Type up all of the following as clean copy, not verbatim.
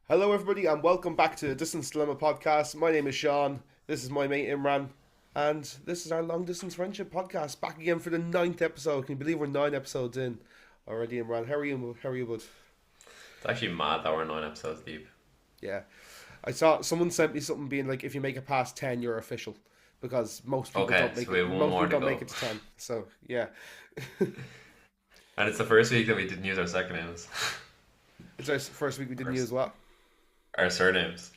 Hello, everybody, and welcome back to the Distance Dilemma podcast. My name is Shaun. This is my mate Imran, and this is our long distance friendship podcast. Back again for the ninth episode. Can you believe we're 9 episodes in already, Imran? How are you? How are you, bud? It's actually mad that we're 9 episodes deep. Yeah, I saw someone sent me something being like, if you make it past 10, you're official, because most people Okay, don't make so we it. have one Most more people to don't make go. it to 10. So yeah, And it's the first week that we didn't use our second names. it's our first week we didn't use First, what? our surnames.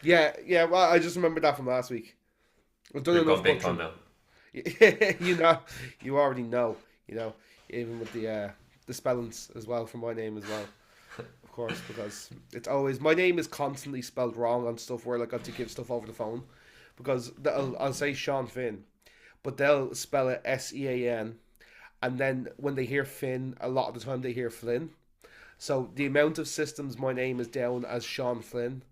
Yeah, yeah. Well, I just remembered that from last week. I've done We've enough gone big butchering. time now. You know, you already know. You know, even with the spellings as well for my name as well, of course, because it's always my name is constantly spelled wrong on stuff where like I have to give stuff over the phone, because I'll say Sean Finn, but they'll spell it Sean, and then when they hear Finn, a lot of the time they hear Flynn. So the amount of systems my name is down as Sean Flynn,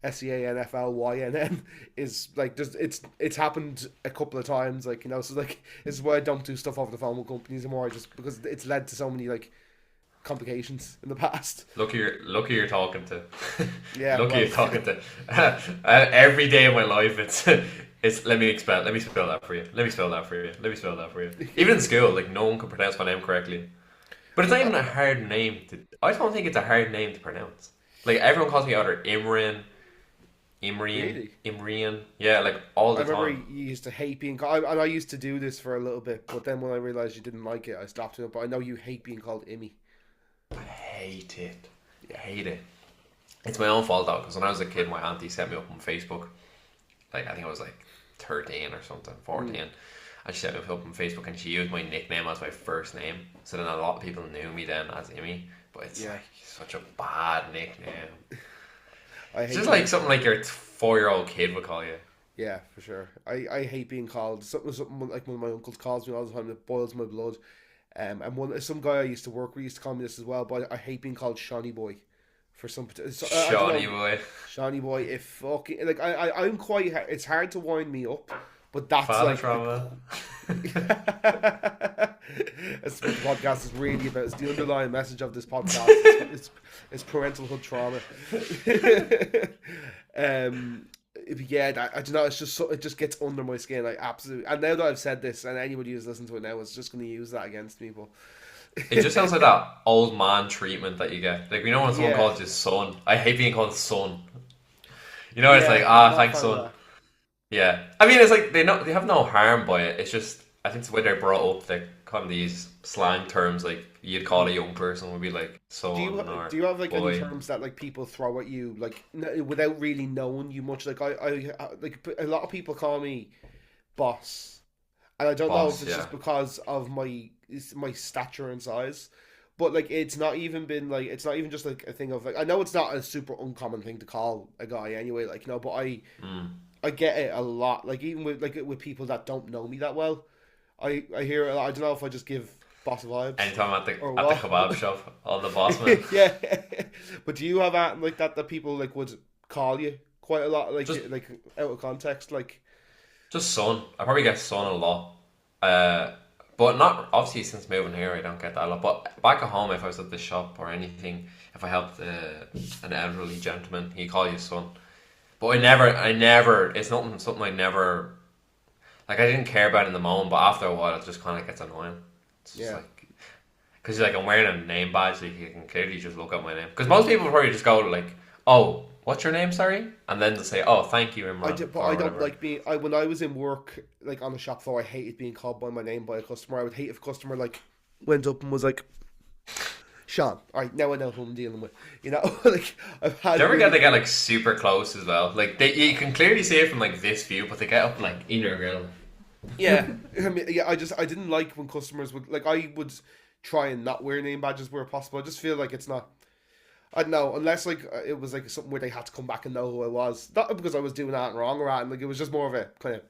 Seanflynn, is like just it's happened a couple of times, like, you know. So like, this is why I don't do stuff over the phone with companies anymore, just because it's led to so many like complications in the past. Lucky you're talking to. Yeah, Lucky well, you're talking to. Every day of my life, it's let me spell that for you. Let me spell that for you. Let me spell that for you. Even in school, like no one can pronounce my name correctly. But it's not even a hard name to. I don't think it's a hard name to pronounce. Like everyone calls me either really. Imrian. Yeah, like all I the remember time. you used to hate being called, and I used to do this for a little bit, but then when I realized you didn't like it, I stopped doing it. But I know you hate being called Immy. I hate it. I Yeah. hate it. It's my own fault though, because when I was a kid, my auntie set me up on Facebook. Like I think I was like 13 or something, 14. Mm. And she set me up on Facebook, and she used my nickname as my first name. So then a lot of people knew me then as Immy. But it's Yeah, like such a bad nickname. I It's hate just being. like something like your 4-year-old kid would call you. Yeah, for sure. I hate being called something like one of my uncles calls me all the time. It boils my blood. And some guy I used to work with used to call me this as well. But I hate being called Shawnee Boy for some. So, I don't Shawnee know, boy. Shawnee Boy. If fucking like I'm quite. It's hard to wind me up, but that's Father like the. trauma. That's what the podcast is really about. It's the underlying message of this podcast. It's parentalhood trauma. um, yeah, I don't know. It's just it just gets under my skin. Like absolutely. And now that I've said this, and anybody who's listening to it now is just going to use that against me. But It just sounds like that old man treatment that you get. Like, you know when someone yeah, calls you son? I hate being called son. You know, it's like, yeah, I'm not a thanks, fan of son. that. Yeah. I mean, it's like they have no harm by it. It's just, I think it's the way they're brought up. They kind of these slang terms, like you'd call a young person would be like Do son you or do you have like any boy. terms that like people throw at you like without really knowing you much? Like like a lot of people call me boss, and I don't know if Boss, it's yeah. just because of my stature and size, but like it's not even just like a thing of like, I know it's not a super uncommon thing to call a guy anyway, like, you know, but Mm. I get it a lot, like even with people that don't know me that well. I hear it a lot. I don't know if I just give boss vibes Anytime or at the what. kebab shop, all the boss man. Yeah, but do you have that like that people like would call you quite a lot, Just like out of context, like? just son. I probably get son a lot. Uh, but not obviously since moving here, I don't get that a lot. But back at home, if I was at the shop or anything, if I helped an elderly gentleman, he'd call you son. But I never. It's not something I never like. I didn't care about in the moment, but after a while, it just kind of gets annoying. It's just Yeah, like because like I'm wearing a name badge, so you can clearly just look at my name. Because most people probably just go like, "Oh, what's your name? Sorry," and then they'll say, "Oh, thank you, I Imran," did, but I or don't whatever. like being. I When I was in work, like on the shop floor, I hated being called by my name by a customer. I would hate if a customer like went up and was like, "Sean, all right, now I know who I'm dealing with." You know, like I've Do had you ever get really. they get like super close as well? Like you can clearly see it from like this view, but they get up like in your grill. Yeah, I mean, yeah. I didn't like when customers would like. I would try and not wear name badges where possible. I just feel like it's not. I don't know, unless like it was like something where they had to come back and know who I was. Not because I was doing that wrong or that, and like it was just more of a kind of.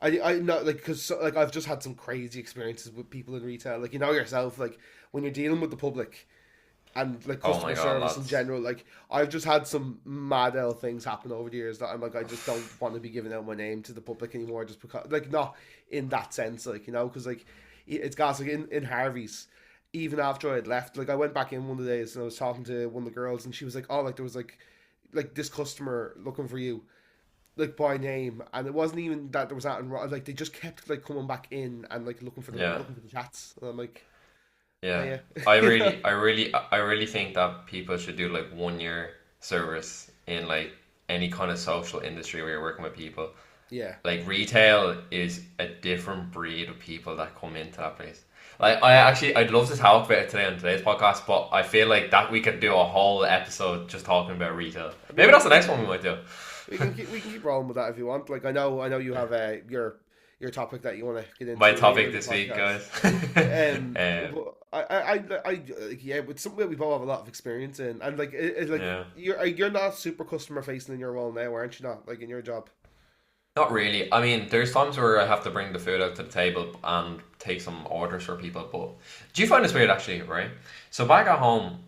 I know, like, because like I've just had some crazy experiences with people in retail, like, you know yourself, like when you're dealing with the public and like Oh my customer god, service in lads! general. Like I've just had some mad L things happen over the years that I'm like, I just don't want to be giving out my name to the public anymore, just because, like, not in that sense, like, you know, because like it's gas like in Harvey's. Even after I had left, like I went back in one of the days and I was talking to one of the girls and she was like, "Oh, like there was like like this customer looking for you, like by name, and it wasn't even that there was that like they just kept like coming back in and like Yeah. looking for the chats. And I'm like, oh Yeah. yeah, I you know, really, I really, I really think that people should do like 1 year service in like any kind of social industry where you're working with people. yeah, Like retail is a different breed of people that come into that place. Like I'd love to talk about it today on today's podcast, but I feel like that we could do a whole episode just talking about retail. I Maybe mean, that's the next one we might do. we can keep rolling with that if you want. Like I know you have your topic that you want to get into My later topic in the this week, podcast. guys. But like, yeah, it's something that we both have a lot of experience in, and like it's like Yeah. you're not super customer facing in your role now, aren't you? Not like in your job. Not really. I mean, there's times where I have to bring the food out to the table and take some orders for people. But do you find this weird actually, right? So back at home,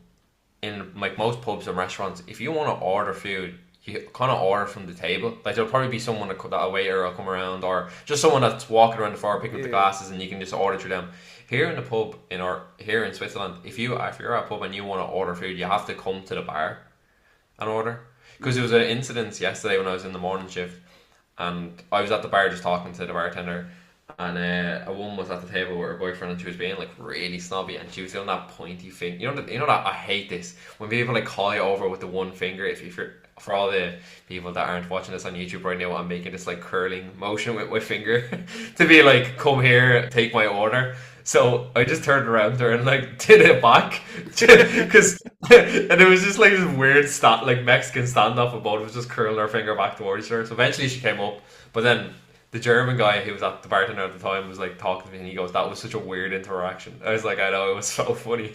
in like most pubs and restaurants, if you want to order food, you kind of order from the table. Like there'll probably be someone that a waiter will come around, or just someone that's walking around the floor picking up the Yeah, glasses, and you can just order through them. Here in the pub here in Switzerland, if you're at a pub and you want to order food, you have to come to the bar and order. Because there was an incident yesterday when I was in the morning shift, and I was at the bar just talking to the bartender, and a woman was at the table with her boyfriend, and she was being like really snobby, and she was doing that pointy thing. You know that I hate this when people like call you over with the one finger. If you're for all the people that aren't watching this on YouTube right now, I'm making this like curling motion with my finger to be like, come here, take my order. So I just turned around to her and like did it back, because and it was just like this weird like Mexican standoff, and both of us just curling our finger back towards each other. So eventually she came up, but then the German guy who was at the bartender at the time was like talking to me, and he goes, "That was such a weird interaction." I was like, "I know, it was so funny."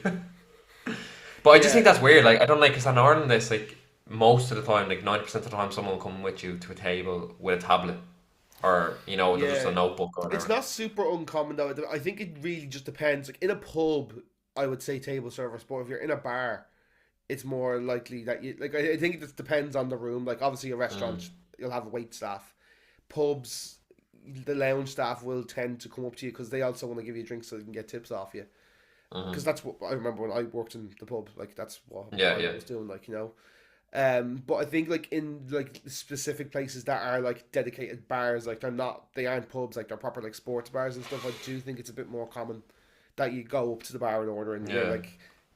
But I just yeah, think that's weird. Like I don't like, because in Ireland, this like most of the time, like 90% of the time, someone will come with you to a table with a tablet, or just yeah. a notebook or It's whatever. not super uncommon though. I think it really just depends. Like in a pub, I would say table service, but if you're in a bar, it's more likely that you like. I think it just depends on the room. Like obviously, a Mm. restaurant you'll have wait staff. Pubs, the lounge staff will tend to come up to you because they also want to give you drinks so they can get tips off you. Hmm. Because that's what I remember when I worked in the pub. Like that's what Yeah, I yeah, was doing. Like but I think like in like specific places that are like dedicated bars, like they aren't pubs, like they're proper like sports bars and stuff. I do think it's a bit more common that you go up to the bar and order, and yeah.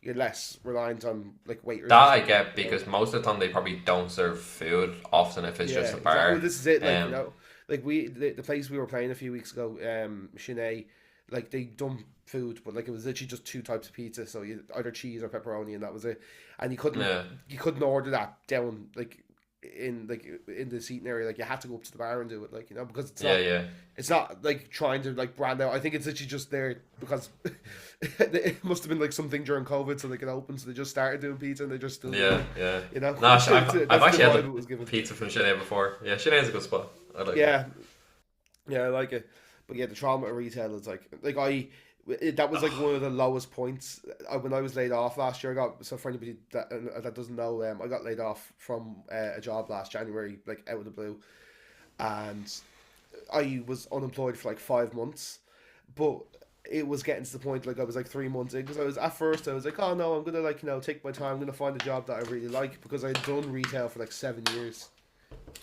you're less reliant on like waiters That and I stuff. get, because most of the time they probably don't serve food often if it's Yeah, just a exactly. Well, bar. this is it. Like Um, like the place we were playing a few weeks ago, Chennai, like they done food, but like it was literally just two types of pizza, so you either cheese or pepperoni, and that was it. And yeah, you couldn't order that down like in the seating area. Like you had to go up to the bar and do it, like because yeah, yeah. it's not like trying to like brand out. I think it's literally just there because it must have been like something during COVID, so they could open, so they just started doing pizza and they just still doing Yeah, it. yeah. You know, No, I've that's the actually had vibe the it was given. pizza from Chennai before. Yeah, Chennai's a good spot. I like it. Yeah, yeah, I like it. But yeah, the trauma of retail is that was like one of the lowest points. When I was laid off last year. For anybody that doesn't know, I got laid off from a job last January, like out of the blue, and I was unemployed for like 5 months, but it was getting to the point like I was like 3 months in, because I was like, oh no, I'm gonna take my time, I'm gonna find a job that I really like, because I'd done retail for like 7 years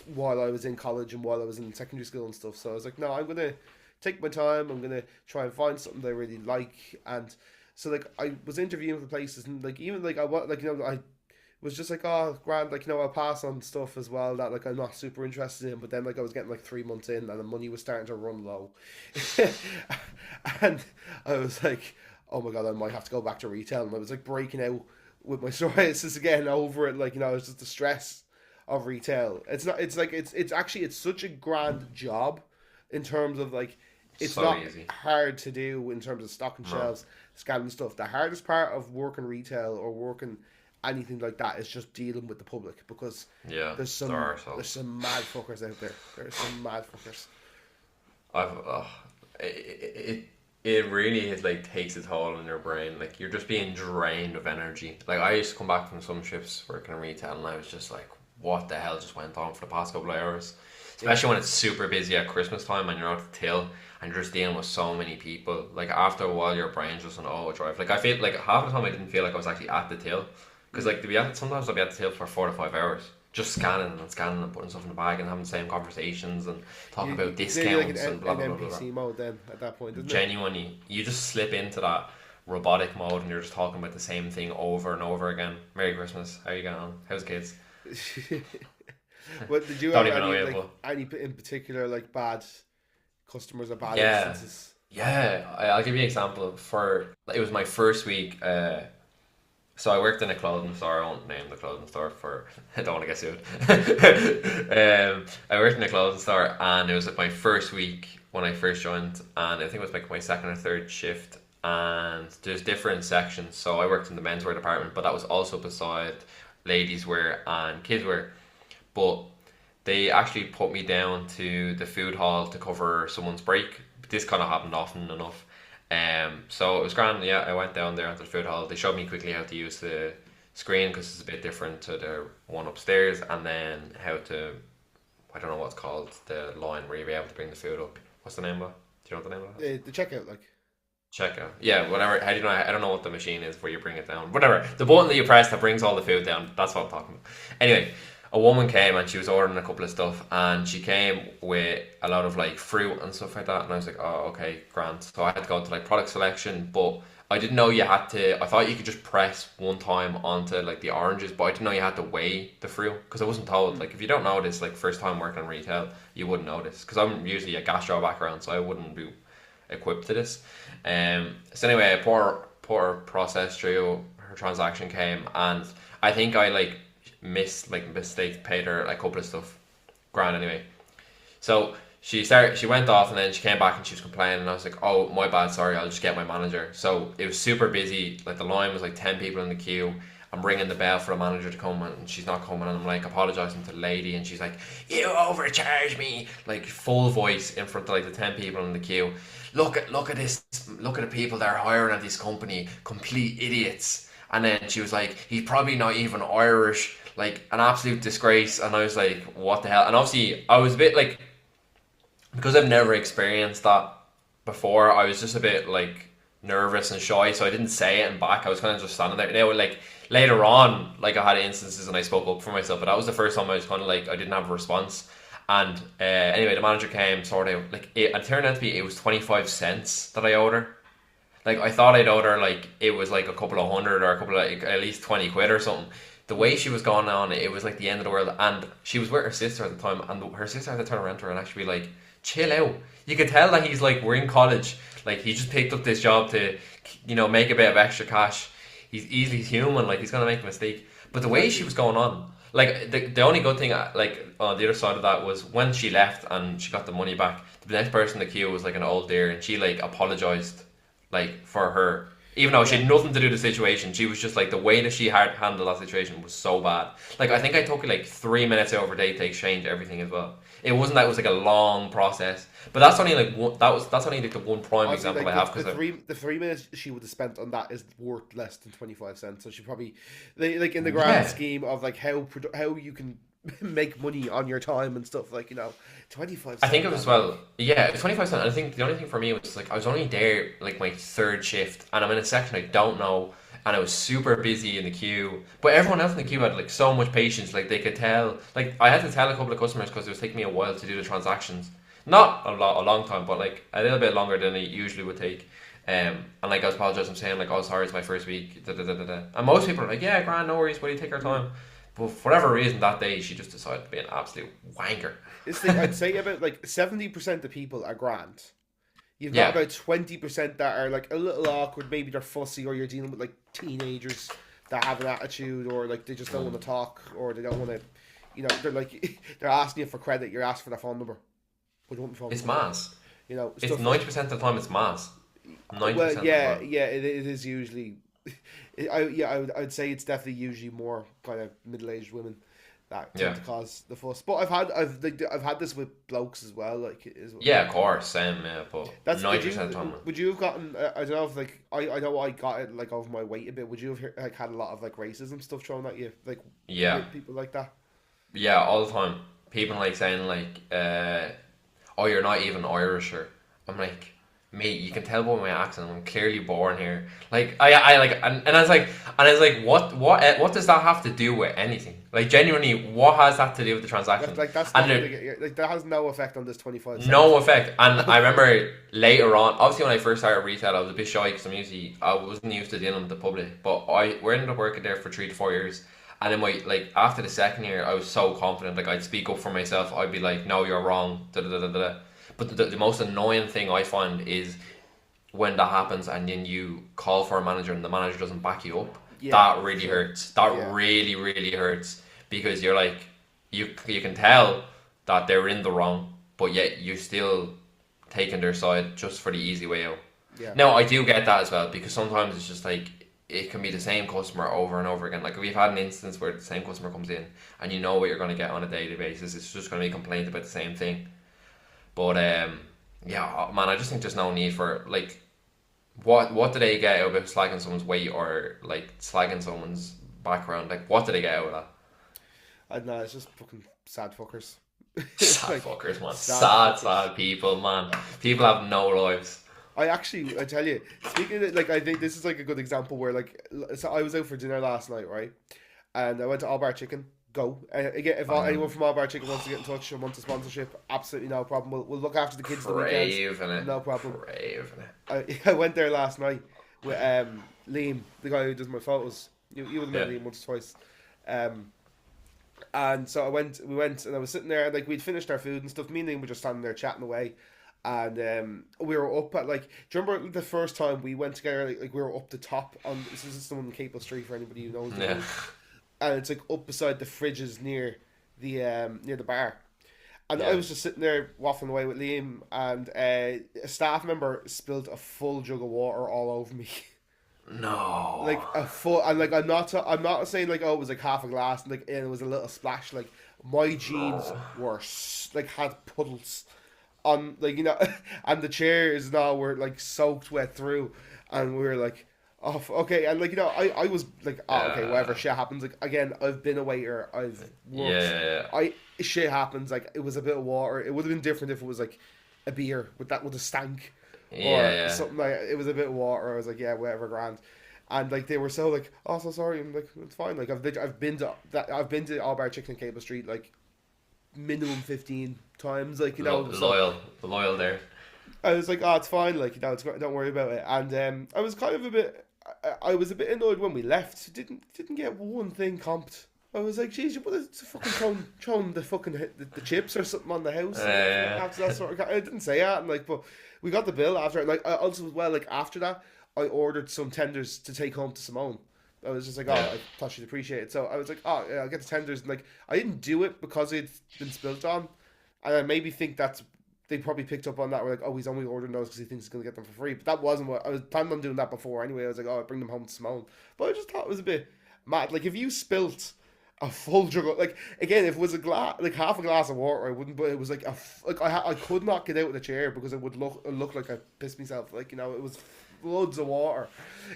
while I was in college and while I was in secondary school and stuff. So I was like, no, I'm gonna take my time. I'm gonna try and find something that I really like. And so like I was interviewing for places, and like even like I was just like, oh grand, like I'll pass on stuff as well that like I'm not super interested in. But then like I was getting like 3 months in, and the money was starting to run low, and I was like, oh my god, I might have to go back to retail. And I was like breaking out with my psoriasis again over it. Like it's just the stress of retail. It's not. It's like it's actually it's such a grand job in terms of like it's So not easy. hard to do in terms of stocking No. shelves, scanning stuff. The hardest part of working retail or working anything like that is just dealing with the public, because Yeah, there's there some are so. there's some mad fuckers out there. There's some mad fuckers. I've it really is like takes its toll on your brain. Like you're just being drained of energy. Like I used to come back from some shifts working in retail, and I was just like, what the hell just went on for the past couple of hours? Yeah, Especially when it's super busy at Christmas time and you're out the till and you're just dealing with so many people. Like after a while, your brain's just on overdrive. Like I feel like half the time I didn't feel like I was actually at the till, because like sometimes I'll be at the till for 4 to 5 hours, just scanning and putting stuff in the bag and having the same conversations and talking about It's nearly like discounts and blah an blah blah blah. NPC mode then at that point, isn't it? Genuinely, you just slip into that robotic mode and you're just talking about the same thing over and over again. Merry Christmas. How you getting on? How's the kids? But did you Don't have even know any yet, like any in particular like bad customers or bad yeah, instances? yeah. I'll give you an example. It was my first week. So I worked in a clothing store. I won't name the clothing store for I don't want to get sued. I worked in a clothing store, and it was like my first week when I first joined, and I think it was like my second or third shift. And there's different sections. So I worked in the menswear department, but that was also beside ladies wear and kids wear. But they actually put me down to the food hall to cover someone's break. This kind of happened often enough. So it was grand. Yeah, I went down there onto the food hall. They showed me quickly how to use the screen because it's a bit different to the one upstairs, and then how to, I don't know what's called, the line where you'll be able to bring the food up. What's the name of it? Do you know what the name of it? The checkout, like. Checkout. Yeah, whatever. How do you know? I don't know what the machine is where you bring it down. Whatever. The button that you press that brings all the food down. That's what I'm talking about. Anyway, a woman came and she was ordering a couple of stuff, and she came with a lot of like fruit and stuff like that, and I was like, oh, okay, grand. So I had to go to like product selection, but I didn't know you had to. I thought you could just press one time onto like the oranges, but I didn't know you had to weigh the fruit because I wasn't told. Like, if you don't know this, like first time working in retail, you wouldn't know this because I'm usually a gastro background, so I wouldn't be equipped to this. So anyway, I put her process through. Her transaction came, and I think I like paid her a couple of stuff. Grand anyway. So she went off, and then she came back and she was complaining, and I was like, oh, my bad, sorry, I'll just get my manager. So it was super busy. Like, the line was like 10 people in the queue. I'm ringing the bell for a manager to come, and she's not coming, and I'm like apologising to the lady, and she's like, you overcharged me, like full voice in front of like the 10 people in the queue. Look at this, look at the people that are hiring at this company, complete idiots. And then she was like, he's probably not even Irish, like an absolute disgrace. And I was like, what the hell? And obviously I was a bit like, because I've never experienced that before, I was just a bit like nervous and shy, so I didn't say it back. I was kind of just standing there. They were like, later on, like I had instances and I spoke up for myself, but that was the first time I was kind of like, I didn't have a response. And anyway, the manager came, sorted out, like it turned out to be, it was 25 cents that I owed her. Like, I thought I'd owed her like it was like a couple of hundred or a couple of like, at least 20 quid or something. The way she was going on, it was like the end of the world. And she was with her sister at the time, and her sister had to turn around to her and actually be like, chill out. You could tell that he's like, we're in college, like he just picked up this job to, you know, make a bit of extra cash. He's human, like he's gonna make a mistake. But the way she was going on, like the only good thing, like on the other side of that, was when she left and she got the money back, the next person in the queue was like an old dear, and she like apologized like for her, even though she had nothing to do with the situation. She was just like, the way that she had handled that situation was so bad. Like, I think I took like 3 minutes out of her day to exchange everything as well. It wasn't that it was like a long process, but that's only like one, that's only like the one prime Honestly, example like I have, because the 3 minutes she would have spent on that is worth less than 25 cents. So she probably, like in the grand scheme of like how you can make money on your time and stuff, like, you know, 25 cents. I think it was, well, yeah, it was 25 cents. I think the only thing for me was like, I was only there like my third shift, and I'm in a section I don't know, and I was super busy in the queue. But everyone else in the queue had like so much patience, like they could tell. Like, I had to tell a couple of customers because it was taking me a while to do the transactions. Not a long time, but like a little bit longer than it usually would take. And like I was apologizing, saying like, oh, sorry, it's my first week. Da, da, da, da, da. And most people are like, yeah, grand, no worries, buddy, take our time. But for whatever reason that day, she just decided to be an absolute wanker. I'd say about like 70% of people are grand. You've got about 20% that are like a little awkward. Maybe they're fussy, or you're dealing with like teenagers that have an attitude, or like they just don't want to talk, or they don't want to, you know, they're like, they're asking you for credit. You're asking for their phone number. But you want the phone It's number. mass. You know, it's 90% of the time it's mass. 90% well, of the time. it is usually. I'd say it's definitely usually more kind of middle-aged women that tend to cause the fuss. But I've had this with blokes as well. Like, yeah, of course, same. Yeah, but that's 90% of the time. Would you have gotten? I don't know if like I know I got it like over my weight a bit. Would you have like had a lot of like racism stuff thrown at you, like people like that? Yeah, all the time. People like saying like, "Oh, you're not even Irish," or I'm like, mate, you can tell by my accent, I'm clearly born here. Like, I like, and I was like, what does that have to do with anything? Like, genuinely, what has that to do with the transaction? That's And not like that has no effect on this 25 cents. no effect. And I remember later on, obviously when I first started retail, I was a bit shy because I wasn't used to dealing with the public. But we ended up working there for 3 to 4 years. And then like after the second year, I was so confident. Like I'd speak up for myself. I'd be like, "No, you're wrong." Da, da, da, da, da. But the most annoying thing I find is when that happens and then you call for a manager and the manager doesn't back you up. Yeah, That really hurts. That yeah, really really hurts because you're like you can tell that they're in the wrong, but yet you're still taking their side just for the easy way out. yeah, Now I do get that as well because sometimes it's just like it can be the same customer over and over again. Like we've had an instance where the same customer comes in and you know what you're going to get on a daily basis. It's just going to be a complaint about the same thing. But yeah, man, I just think there's no need for like what do they get out of slagging someone's weight or like slagging someone's background? Like what do they get out of that? I don't know. It's just fucking sad fuckers. It's Sad like fuckers, man. sad Sad, fuckers. sad people, man. People have no lives. I tell you, speaking of, like, I think this is like a good example where, like, so I was out for dinner last night, right? And I went to All Bar Chicken. Go. Again, if anyone from All Bar Chicken wants to get in touch and wants a sponsorship, absolutely no problem. We'll look after the kids the weekends. Brave in it. No problem. Brave in it. I went there last night with Liam, the guy who does my photos. You would have met Yeah. Liam once or twice. Um, and so we went, and I was sitting there, and like we'd finished our food and stuff. Me and Liam were just standing there chatting away, and we were up at like. Do you remember the first time we went together? Like we were up the top on. This is the one in Capel Street for anybody who knows. Yeah. And it's like up beside the fridges near the bar. And I Yeah. was just sitting there waffling away with Liam, and a staff member spilled a full jug of water all over me. No. Like a full, and like I'm not saying like, oh, it was like half a glass, and like and it was a little splash. Like my jeans were like had puddles on, like, and the chairs now were like soaked wet through, and we were like, oh, okay. And like, I was like, oh, okay, whatever, shit happens. Like, again, I've been a waiter, I've worked, Yeah. shit happens. Like, it was a bit of water. It would have been different if it was like a beer with a stank, or Yeah. something. Like, it was a bit of water. I was like, yeah, whatever, grand. And like they were so like, oh, so sorry. I'm like, it's fine. Like I've been to All Bar Chicken in Cable Street like minimum 15 times. Like, so Loyal there. I was like, oh, it's fine. Like, don't worry about it. And I was kind of a bit, I was a bit annoyed when we left. Didn't get one thing comped. I was like, geez, you would have fucking thrown the fucking the chips or something on the house. After that sort of, I didn't say that, and like, but we got the bill after. Like, I also as well, like after that, I ordered some tenders to take home to Simone. I was just like, oh, I thought she'd appreciate it. So I was like, oh, yeah, I'll get the tenders. And like, I didn't do it because it'd been spilt on, and I maybe think they probably picked up on that. We're like, oh, he's only ordering those because he thinks he's going to get them for free. But that wasn't what I was planning on doing that before anyway. I was like, oh, I'll bring them home to Simone. But I just thought it was a bit mad. Like, if you spilt a full jug of, like, again, if it was a glass, like half a glass of water, I wouldn't. But it was like I could not get out of the chair because it would look like I pissed myself. Like, it was loads of water.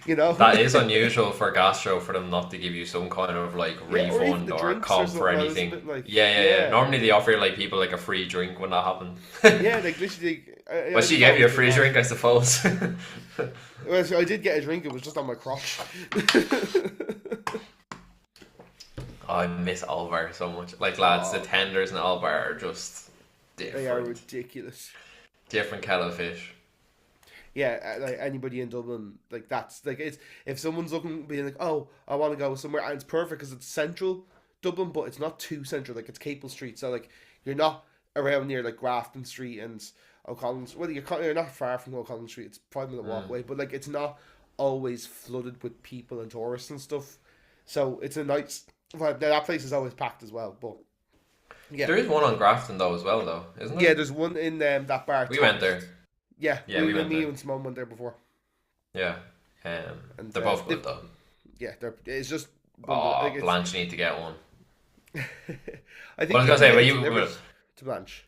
That is unusual for gastro for them not to give you some kind of like Yeah, or even refund the or drinks or comp something. for I was a anything. bit like, Yeah. Normally they offer like people like a free drink when that happens. yeah, like literally. Well, she gave you a free drink, I suppose. Well, so I did get a drink. It was just on my crotch. I miss Alvar so much. Like lads, the tenders in Alvar are just They are different. ridiculous. Different kettle of fish. Yeah, like anybody in Dublin, like that's like it's if someone's looking, being like, oh, I want to go somewhere, and it's perfect because it's central Dublin, but it's not too central. Like, it's Capel Street, so like you're not around near like Grafton Street and O'Connell's. Well, you're not far from O'Connell Street. It's 5 minute walk away, but like it's not always flooded with people and tourists and stuff. So it's a nice vibe. Now, that place is always packed as well, but yeah, There is one on Grafton though as well though, isn't there? yeah. There's one in that bar. We went there. Yeah, Yeah, we went me there. and Simone went there before, Yeah. and They're both good though. yeah, it's just. Oh, like, it's, Blanche need to get one. I think What I was gonna say, but it's you delivered to Blanche.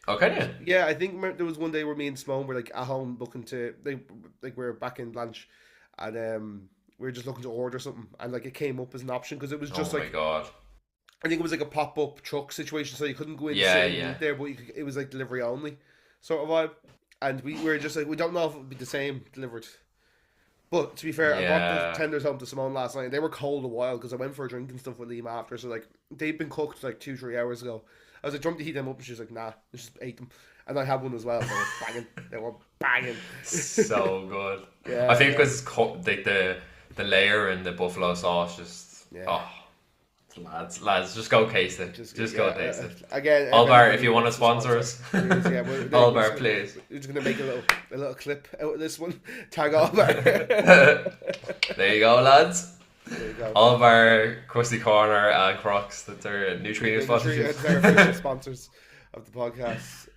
oh, can you? Yeah, I think there was one day where me and Simone were like at home looking to like we were back in Blanche, and we were just looking to order something, and like it came up as an option because it was just Oh my like god. I think it was like a pop up truck situation, so you couldn't go in Yeah, and sit and yeah. eat there, but it was like delivery only sort of vibe. and we were just like, we don't know if it would be the same delivered. But to be fair, I brought the Yeah. tenders home to Simone last night. And they were cold a while because I went for a drink and stuff with Liam after. So like they'd been cooked like 2-3 hours ago. I was like, "Jump to heat them up," and she was like, "Nah," I just ate them. And I had one as well. They were banging. They were banging. So good. I Yeah, think yeah, because the layer in the buffalo sauce just yeah. lads, just go taste it. Just Just go yeah. taste it. Again, if Allbar, if anybody you want to wants to sponsor sponsor, us, please, yeah, Allbar, please. we're just gonna make a little clip out of this one. Tag Allbar. There you go, lads. There you go. All of our Crusty Corner and Crocs that are neutrino sponsorships. They're official sponsors of the podcast.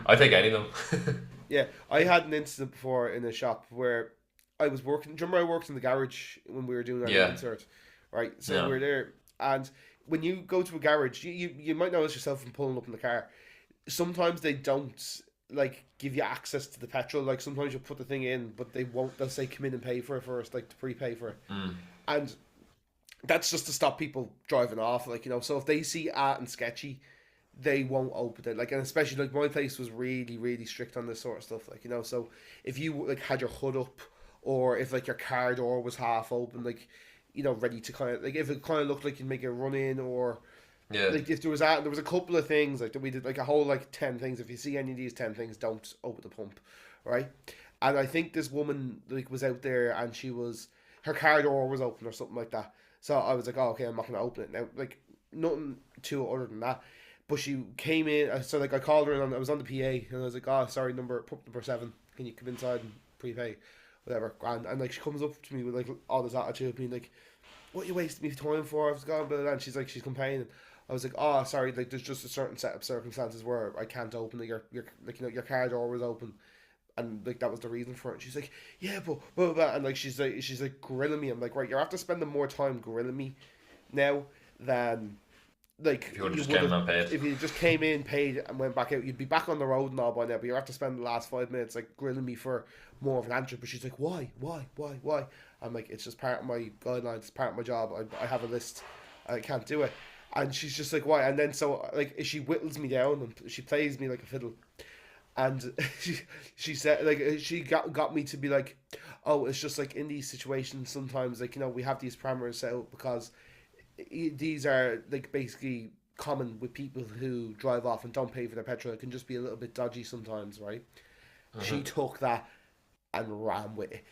I take any of them. Yeah, I had an incident before in a shop where I was working. Do you remember I worked in the garage when we were doing our Yeah. insert? Right, so Yeah. we were there, and when you go to a garage, you might notice yourself from pulling up in the car. Sometimes they don't like give you access to the petrol. Like sometimes you put the thing in, but they won't. They'll say come in and pay for it first, like to prepay for it, and that's just to stop people driving off. Like so if they see art and sketchy, they won't open it. Like, and especially like my place was really really strict on this sort of stuff. Like so if you like had your hood up, or if like your car door was half open, like ready to kind of like if it kind of looked like you'd make a run in, or Yeah. like if there was a couple of things like that we did like a whole like 10 things. If you see any of these 10 things, don't open the pump, right? And I think this woman like was out there and her car door was open or something like that. So I was like, oh, okay, I'm not gonna open it now. Like nothing too other than that. But she came in, so like I called her and I was on the PA and I was like, oh, sorry, pump number 7, can you come inside and prepay, whatever. And like she comes up to me with like all this attitude, being like, what you wasting me time for? I was gone, blah, blah, blah. And she's complaining. I was like, oh, sorry, like there's just a certain set of circumstances where I can't open it. Your like your car door was open, and like that was the reason for it. And she's like, yeah, but blah, blah, blah. And like she's like grilling me. I'm like, right, you're after spending more time grilling me now than like If you would have you just would came have and paid. if you just came in, paid, and went back out. You'd be back on the road and all by now. But you're after spending the last 5 minutes like grilling me for more of an answer. But she's like, why? I'm like, it's just part of my guidelines. It's part of my job. I have a list. I can't do it. And she's just like, why? And then so like she whittles me down and she plays me like a fiddle. And she said like she got me to be like, oh, it's just like in these situations sometimes like we have these parameters set out because these are like basically common with people who drive off and don't pay for their petrol. It can just be a little bit dodgy sometimes, right? She took that and ran with it.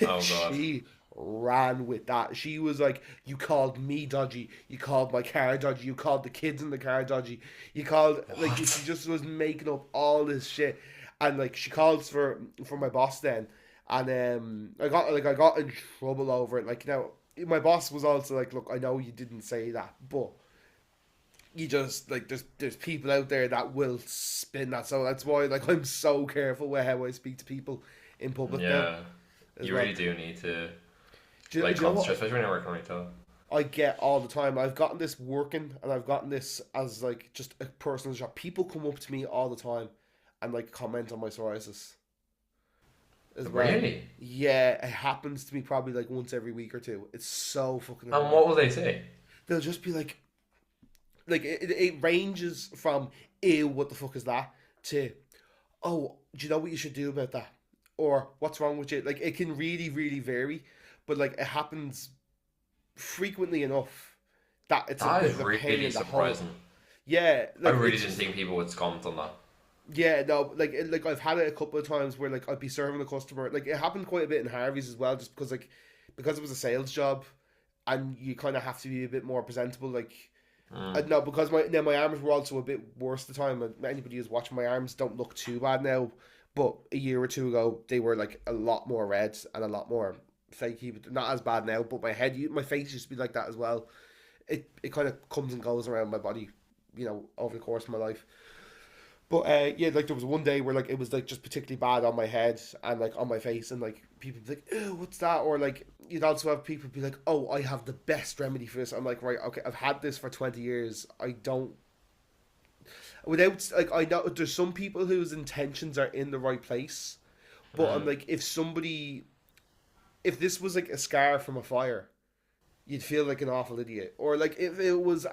Oh god. She ran with that. She was like, you called me dodgy, you called my car dodgy, you called the kids in the car dodgy, you called like she just was making up all this shit. And like she calls for my boss then, and I got in trouble over it. Like my boss was also like, look, I know you didn't say that, but you just like there's people out there that will spin that. So that's why like I'm so careful with how I speak to people in public now. Yeah. As You well. really do need to Do like you know what concentrate, especially when you're working on it too. I get all the time? I've gotten this working, and I've gotten this as like just a personal job. People come up to me all the time and like comment on my psoriasis as well. Really? Yeah, it happens to me probably like once every week or two. It's so fucking And annoying. what will they say? They'll just be like it ranges from ew, what the fuck is that, to oh, do you know what you should do about that, or what's wrong with you? Like it can really really vary, but like it happens frequently enough that it's a That bit is of a pain really in the hole. surprising. Yeah, I like really it's didn't just- think people would comment on that. yeah, no, like I've had it a couple of times where like I'd be serving a customer. Like it happened quite a bit in Harvey's as well, just because it was a sales job, and you kind of have to be a bit more presentable. Like no, because my arms were also a bit worse at the time. And anybody who's watching my arms don't look too bad now, but a year or two ago they were like a lot more red and a lot more flaky. But not as bad now. But my face used to be like that as well. It kind of comes and goes around my body, over the course of my life. But yeah, like there was one day where like it was like just particularly bad on my head and like on my face, and like people be like, "Ew, what's that?" Or like you'd also have people be like, "Oh, I have the best remedy for this." I'm like, right, okay, I've had this for 20 years. I don't. Without like I know there's some people whose intentions are in the right place, but I'm like, if this was like a scar from a fire, you'd feel like an awful idiot. Or like if it was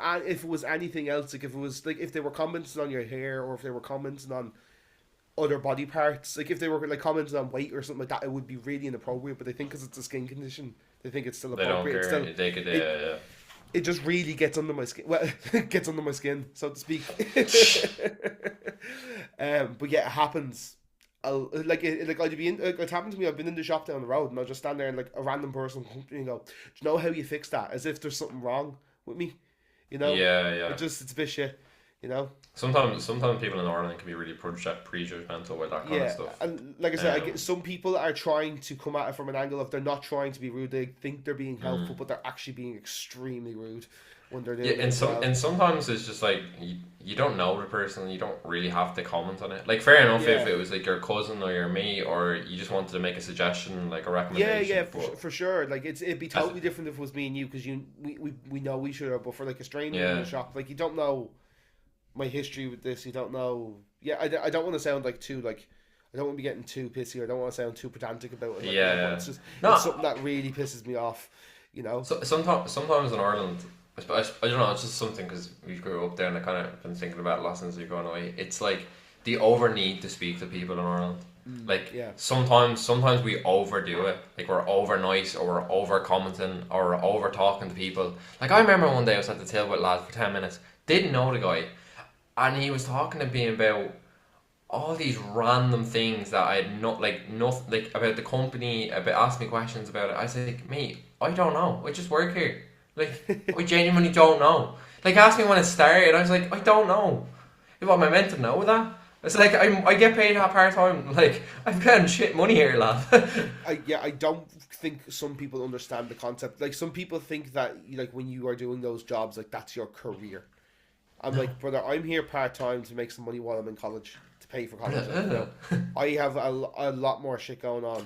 anything else, like if it was like if they were commenting on your hair, or if they were commenting on other body parts. Like if they were like commenting on weight or something like that, it would be really inappropriate. But they think because it's a skin condition, they think it's still They don't appropriate. It's care. still, They could, it, it just really gets under my skin. Well, it gets under my skin, so to speak. But yeah, it happens. I'd be in. Like, it happened to me. I've been in the shop down the road, and I'll just stand there and like a random person will come to me and go, "Do you know how you fix that?" As if there's something wrong with me, you know. Yeah. It's a bit shit, you know. Sometimes people in Ireland can be really prejudgmental with that kind of stuff. And like I said, I get, some people are trying to come at it from an angle of they're not trying to be rude. They think they're being helpful, but they're actually being extremely rude when they're doing it. And sometimes it's just like you don't know the person, you don't really have to comment on it. Like fair enough if it was like your cousin or your mate, or you just wanted to make a suggestion, like a recommendation. For sure. Like it'd be totally different if it was me and you, because we know each other. But for like a stranger in the shop, like you don't know my history with this. You don't know. Yeah, I don't want to sound like too like. I don't want to be getting too pissy. Or I don't want to sound too pedantic about it. Like, it's just it's something that really pisses me off. You know. So sometimes in Ireland, I don't know. It's just something because we grew up there, and I kind of been thinking about it a lot since we've gone away. It's like the over need to speak to people in Ireland. Sometimes we overdo it. Like we're over nice, or we're over commenting, or we're over talking to people. Like I remember one day I was at the till with lads for 10 minutes. Didn't know the guy. And he was talking to me about all these random things that I had nothing like about the company, asking me questions about it. I was like, mate, I don't know. I just work here. Like, I genuinely don't know. Like, asked me when it started. I was like, I don't know. What am I meant to know that? It's like I get paid part time. Like, I'm getting shit money here, lad. I don't think some people understand the concept. Like, some people think that like when you are doing those jobs, like that's your career. I'm like, brother, I'm here part-time to make some money while I'm in college, to pay for college. I have a lot more shit going on.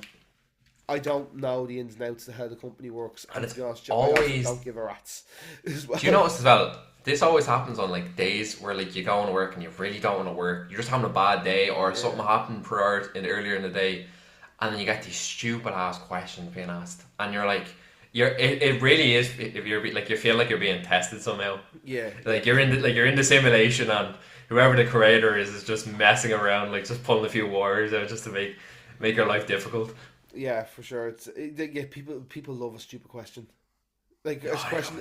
I don't know the ins and outs of how the company works. And to be honest, I don't give a rat's. Well. Do you notice as well, this always happens on like days where like you go to work and you really don't want to work. You're just having a bad day, or something happened earlier in the day, and then you get these stupid ass questions being asked. And you're like... It really is, if you're like, you feel like you're being tested somehow. Yeah. Like you're in the simulation, and whoever the creator is just messing around, like just pulling a few wires out just to make your life difficult. Yeah, for sure. People love a stupid question. Like a question.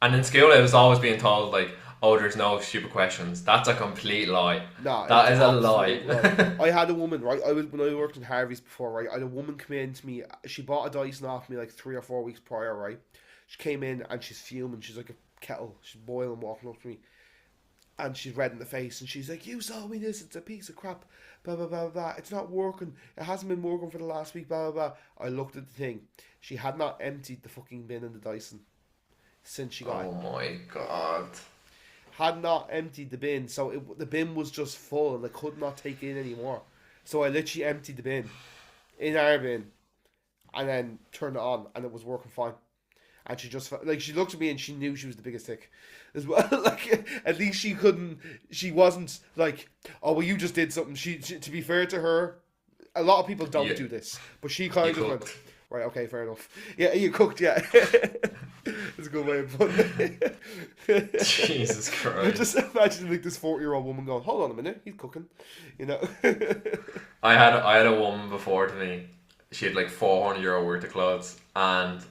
And in school, I was always being told like, "Oh, there's no stupid questions." That's a complete lie. No, that is a lie. I had a woman, right? When I worked in Harvey's before, right? I had a woman come in to me. She bought a Dyson off me like 3 or 4 weeks prior, right? She came in and she's fuming. She's like a kettle. She's boiling, walking up to me, and she's red in the face. And she's like, "You sold me this. It's a piece of crap. Blah blah blah blah. It's not working. It hasn't been working for the last week. Blah blah blah." I looked at the thing. She had not emptied the fucking bin in the Dyson since she got it. Oh my god. Had not emptied the bin, so the bin was just full and I could not take in anymore. So I literally emptied the bin in our bin and then turned it on, and it was working fine. And she just like, she looked at me and she knew she was the biggest dick as well. Like, at least she wasn't like, "Oh well, you just did something." She to be fair to her, a lot of people don't do this, but she kind of just went, "Right, okay, fair enough. Yeah, you cooked, yeah." It's a good way of putting it. Jesus Christ. Just imagine like this 40-year-old woman going, "Hold on a minute, he's cooking," you know. I had a woman before to me. She had like €400 worth of clothes, and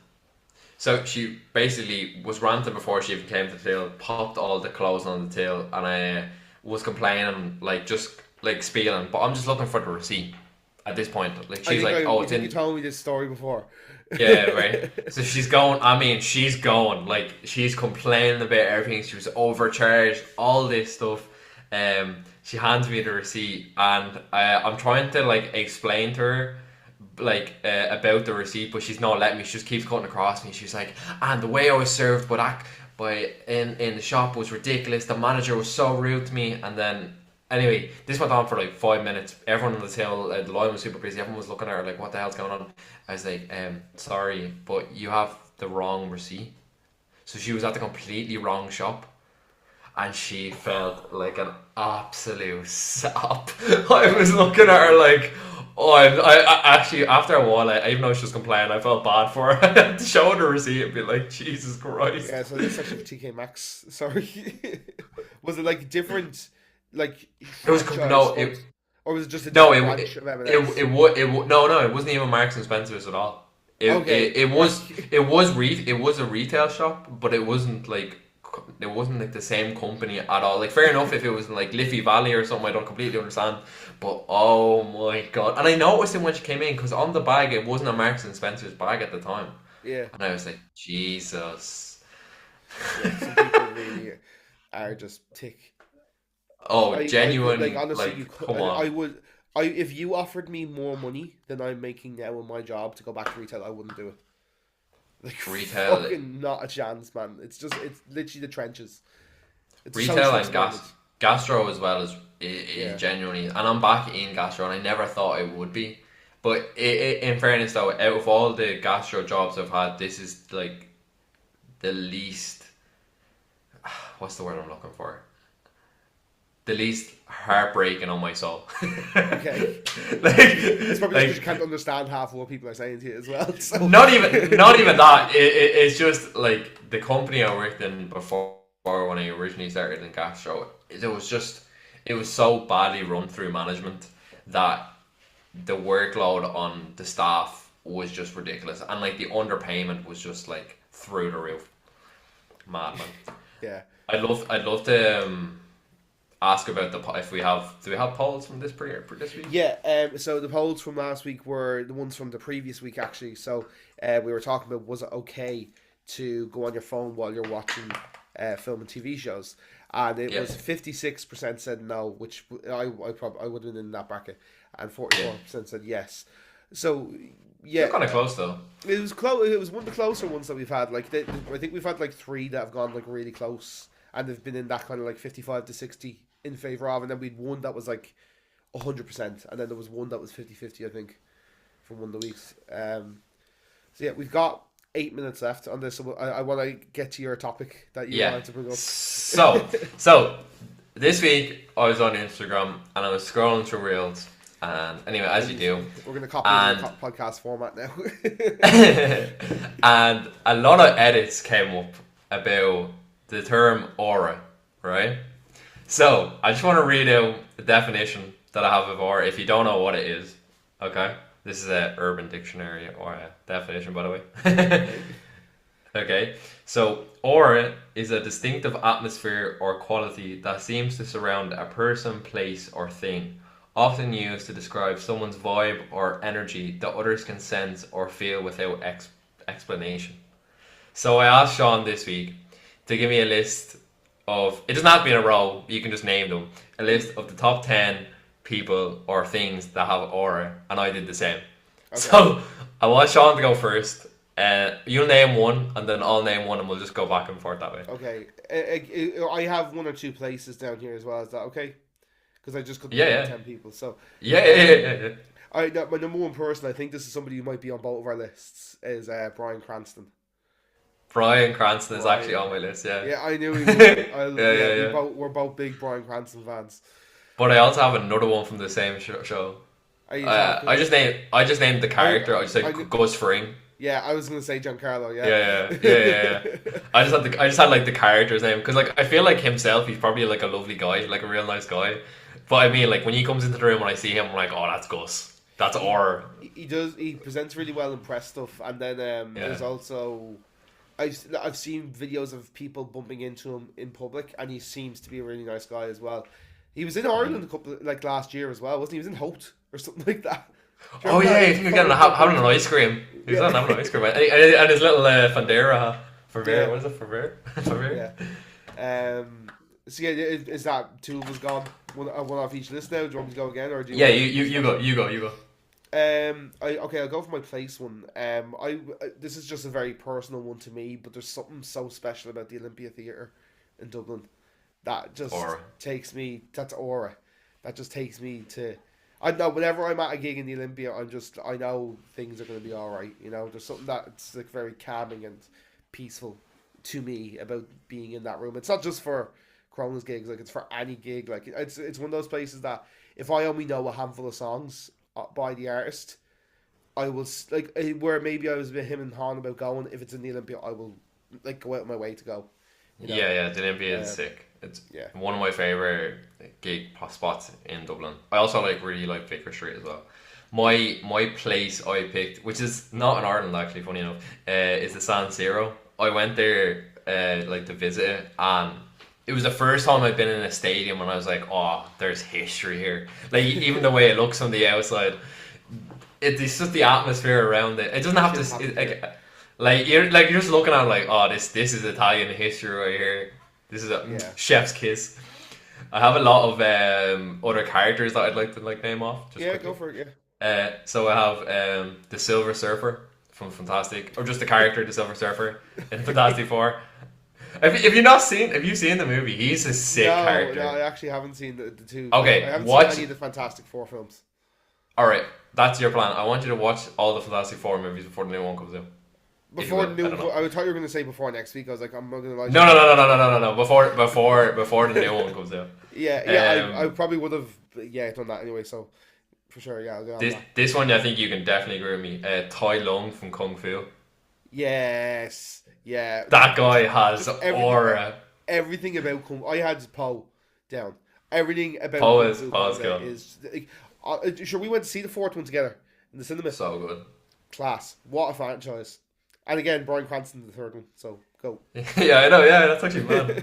so she basically was ranting before she even came to the till, popped all the clothes on the till, and I was complaining, like just like spieling, but I'm just looking for the receipt at this point. Like she's like, "Oh, it's in." You told me this story before. Yeah, right. So she's going, like she's complaining about everything. She was overcharged, all this stuff. She hands me the receipt, and I'm trying to like explain to her like about the receipt, but she's not letting me. She just keeps cutting across me. She's like, "And the way I was served in the shop was ridiculous. The manager was so rude to me." And then anyway, this went on for like 5 minutes. Everyone on the till, the line was super busy. Everyone was looking at her like, "What the hell's going on?" I was like, "Sorry, but you have the wrong receipt." So she was at the completely wrong shop, and she felt like an absolute sap. I was looking at her like, I actually, after a while, even though she was complaining, I felt bad for her. I had to show her the receipt and be like, "Jesus Christ." Yeah, so this section of TK Maxx, sorry. Was it like different like It was franchise no, ones, or was it just a no, different branch of M&S? no, it wasn't even Marks and Spencers at all. Okay, right. It was a retail shop, but it wasn't like the same company at all. Like fair enough if it was in like Liffey Valley or something, I don't completely understand. But oh my god! And I noticed it when she came in because on the bag it wasn't a Marks and Spencers bag at the time, Yeah, and I was like, Jesus. yeah. Some people really are just tick. Oh, Like genuine, honestly, you like, could. come on. I would. I If you offered me more money than I'm making now in my job to go back to retail, I wouldn't do it. Like Retail, fucking not a chance, man. It's literally the trenches. It's a retail social and experiment. gastro as well is Yeah, genuinely, and I'm back in gastro, and I never thought I would be. But in fairness, though, out of all the gastro jobs I've had, this is like the least. What's the word I'm looking for? The least heartbreaking on my soul. okay. It's probably just because you like can't understand half of what people are saying to you as well. So not even that. It's just like the company I worked in before when I originally started in gastro. It was so badly run through management that the workload on the staff was just ridiculous, and like the underpayment was just like through the roof. Madman. yeah, I'd love to ask about if we have do we have polls from this week? yeah. So the polls from last week were the ones from the previous week actually. So we were talking about was it okay to go on your phone while you're watching film and TV shows, and it Yeah, was 56% said no, which I would have been in that bracket, and yeah. 44% said yes. So Still yeah, kind of close though. it was close. It was one of the closer ones that we've had. Like I think we've had like three that have gone like really close, and they've been in that kind of like 55 to 60 in favor of, and then we'd one that was like 100%, and then there was one that was 50-50, I think, from one of the weeks. So yeah, we've got 8 minutes left on this. So I want to get to your topic that you Yeah. wanted to bring up. So this week I was on Instagram and I was scrolling through reels. And anyway, as you do, We're gonna copy and the podcast format now. and a lot of edits came up about the term aura, right? So I just want to read out the definition that I have of aura. If you don't know what it is, okay, this is a Urban Dictionary or a definition, by the way. Okay. Okay, so aura is a distinctive atmosphere or quality that seems to surround a person, place, or thing, often used to describe someone's vibe or energy that others can sense or feel without explanation. So I asked Shaun this week to give me a list of, it doesn't have to be in a row, you can just name them, a list of the top 10 people or things that have aura, and I did the same. Okay. So I want Shaun to go first. You'll name one, and then I'll name one, and we'll just go back and forth that way. Okay. I have one or two places down here as well. Is that okay? Because I just couldn't Yeah, name yeah. 10 people. So, Yeah. my number one person, I think this is somebody who might be on both of our lists, is Bryan Cranston. Bryan Cranston is actually Bryan. on my list, yeah. Yeah, I knew he would. Be. Yeah. We're both big Bryan Cranston fans. But I also have another one from the same show. Are you talking? I just named the character. I just said I- Gus Fring. Yeah, I was gonna say Giancarlo. Yeah. Yeah. I just had like the character's name because like I feel like himself, he's probably like a lovely guy, like a real nice guy. But I mean, like when he comes into the room, when I see him, I'm like, oh, that's Gus. That's Aura. He does. He presents really well in press stuff, and then there's also. I've seen videos of people bumping into him in public, and he seems to be a really nice guy as well. He was in Ireland a couple like last year as well, wasn't he? He was in Hoped or something like that. Do you Oh remember yeah, that? I think you're getting having an ice cream. He was on having an ice cream, and his little Fandera Favre. Yeah. What is it, Favre? Favre? Yeah. So yeah, is that two of us gone? One off each list now. Do you want me to go again, or do you? Yeah, want you go. I'll go for my place one. This is just a very personal one to me, but there's something so special about the Olympia Theatre in Dublin that just Aura. takes me. That's aura. That just takes me to. I know whenever I'm at a gig in the Olympia, I know things are going to be all right. You know, there's something that's like very calming and peaceful to me about being in that room. It's not just for Corona's gigs, like it's for any gig. Like it's one of those places that if I only know a handful of songs by the artist, I will like where maybe I was with him and Han about going. If it's in the Olympia, I will like go out of my way to go You know? Yeah, the Olympia is sick. It's one of my favorite gig spots in Dublin. I also really like Vicar Street as well. My place I picked, which is not in Ireland actually, funny enough, is the San Siro. I went there to visit it, and it was the first time I'd been in a stadium, and I was like, oh, there's history here. Like even the way it looks from the outside, it's just the atmosphere around it. It doesn't have to. You're just looking at it like, oh, this is Italian history right here. This is a chef's kiss. I have a lot of other characters that I'd like to name off. Quickly. Go for it. So I have the Silver Surfer from Fantastic, or just the character, the Silver Surfer in Fantastic Four. If you've seen the movie, he's a sick character. No, I actually haven't seen the two. Okay, I haven't seen any of the Fantastic Four films. All right, that's your plan. I want you to watch all the Fantastic Four movies before the new one comes out. Before the new, I thought you were going to say before next week. I was like, I'm not going to lie. No. Before the new one comes out. I probably would have. Done that anyway. So for sure, I'll go on this one, I think you can definitely agree with me. Tai Lung from Kung Fu. Yes. Yeah. That guy has aura. Everything about Kung Fu. I had Poe down. Everything about Poe is sure, we went to see the fourth one together in the cinema. So good. Class. What a franchise. And again, Bryan Cranston the third one. So go. Yeah, I know. Yeah, that's actually mad.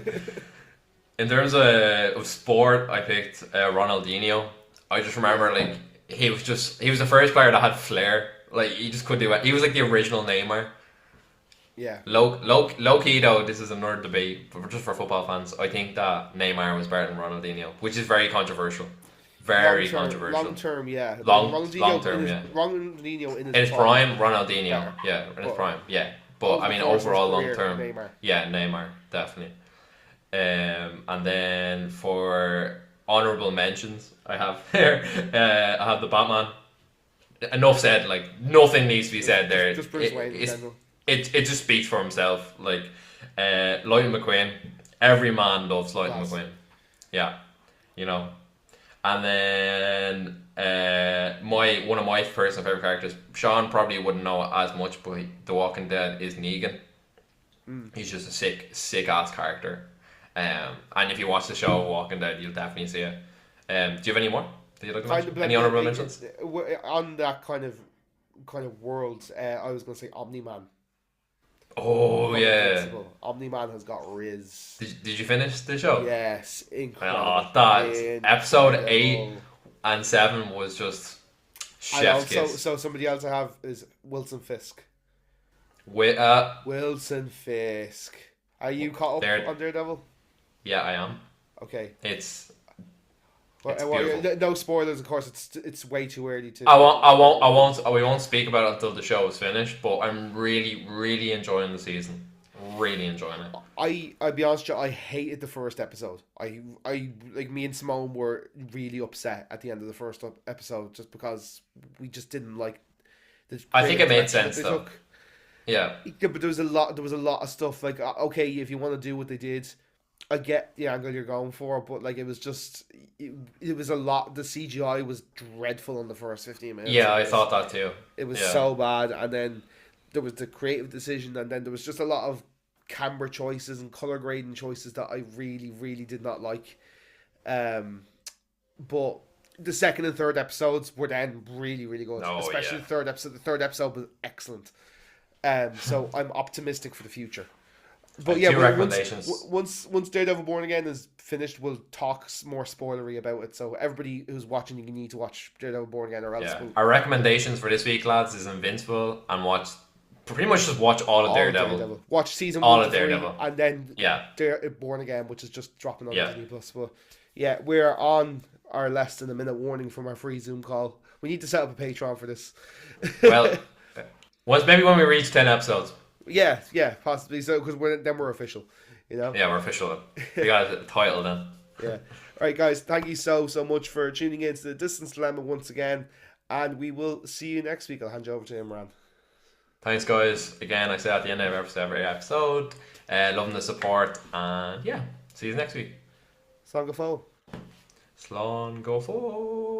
In terms of sport, I picked Ronaldinho. I just remember he was the first player that had flair. Like he just couldn't do it. He was like the original Neymar. Yeah. Low key though, this is another debate, but just for football fans, I think that Neymar was better than Ronaldinho, which is very controversial. Very controversial. Long term, yeah. Long term, yeah. Ronaldinho in his prime, Ronaldinho, in his prime, yeah. But I mean, overall, long term, Neymar. Yeah, Neymar, definitely. And then for honorable mentions, I have here, I have the Batman. Enough said. Like nothing needs to be said there. Just Bruce Wayne in general. It just speaks for himself. Like Lightning McQueen, every man loves Lightning McQueen. Yeah, you know. And then one of my personal favorite characters, Sean probably wouldn't know as much, but The Walking Dead is Negan. He's just a sick ass character. And if you watch the show Walking Dead, you'll definitely see it. Do you have any more? Any honorable mentions? On that kind of world, I was going to say Omni-Man. Oh yeah, Omni-Man has got Riz. Did you finish the show? Yes, incredible. Episode 8 and 7 was just chef's kiss. So somebody else I have is Wilson Fisk. Wilson Fisk. Are you caught up on Daredevil? Yeah, I am. Okay. It's no spoilers, of course. It's way too early to. We won't speak about it until the show is finished. But I'm really, really enjoying the season. Really enjoying it. I'll be honest with you, I hated the first episode. I like me and Simone were really upset at the end of the first episode just because we just didn't like. I think it made sense though. Yeah, but there was a lot of stuff like okay, if you want to do what they did. I get the angle you're going for, but like it was just it was a lot. The CGI was dreadful in the first 15 minutes. Yeah, I thought that too. It was so bad, and then there was the creative decision, and then there was just a lot of camera choices and color grading choices that I really, really did not like. But the second and third episodes were then really, really good, especially the third episode. The third episode was excellent. So I'm optimistic for the future. But yeah, once Daredevil Born Again is finished, we'll talk more spoilery about it. So everybody who's watching, you need to watch Daredevil Born Again, or else. Yeah. Our recommendations for this week, lads, is Invincible and watch all of Daredevil. Watch season all 1 of Daredevil, and then Born Again, which is just dropping on Disney Plus. But yeah, we're on our less than a minute warning from our free Zoom call. We need to set up a Patreon for this. Well, maybe when we reach 10 episodes. Yeah, possibly. So because we're official, you know. Yeah, we're official. We got a title then. Yeah. All right, guys. Thank you so much for tuning in to the Distance Dilemma once again, and we will see you next week. I'll hand you over to Imran. Thanks, guys. Again, I say at the end of every episode, loving the support, and see you next week. Slán go fóill. Slán go fóill.